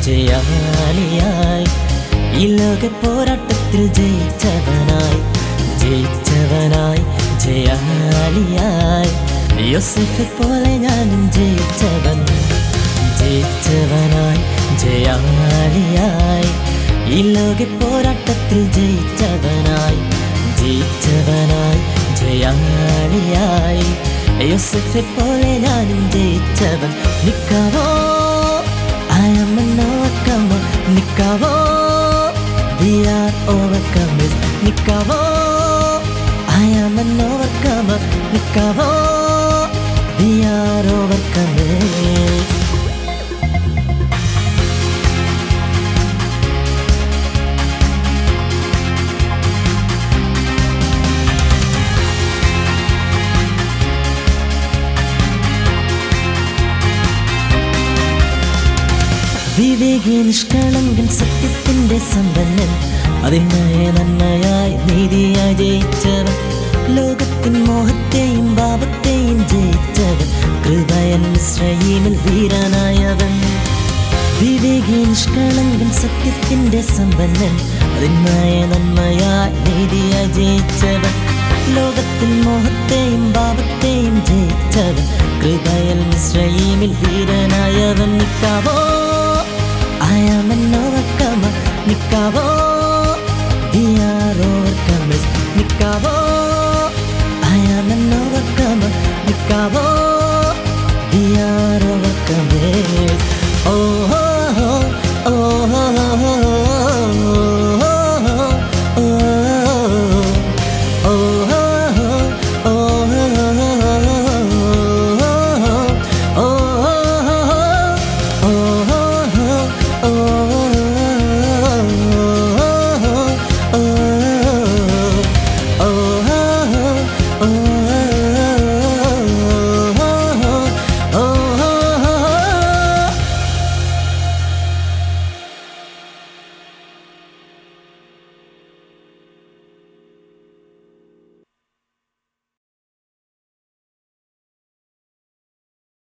ജയാളിയായി ഈ ലോക പോരാട്ടത്തിൽ ജയിച്ചവനായി ജയാളിയായി യോസേഫെ പോലെ ഞാനും ജയിച്ചവനായി ജയാളിയായി ഈ ലോക പോരാട്ടത്തിൽ ജയിച്ചവനായി ജയാളിയായി യോസേഫെ പോലെ ഞാനും ജയിച്ചവൻ. നിക്കാവോ I am an overcomer. Nikavo, we are overcomers. Nikavo, I am an overcomer. Nikavo, we are overcomers. വിവേകി നിഷ്കളങ്കൻ സത്യത്തിൻ്റെ സമ്പന്നൻ അതിന്മയ നന്മയായി നീതിയായി ജയിച്ചവൻ ലോകത്തിൻ മോഹത്തെയും പാപത്തെയും ജയിച്ചവൻ കൃപയൻ മിസ്രയീമിൽ വീരനായവൻ. വിവേകി നിഷ്കളങ്കൻ സത്യത്തിൻ്റെ സമ്പന്നൻ അതിന്മയ നന്മയായി നീതിയായി ജയിച്ചവൻ ലോകത്തിൻ മോഹത്തെയും പാപത്തെയും ജയിച്ചവൻ കൃപയൻ മിസ്രയീമിൽ വീരനായവൻ. നിക്കാവോ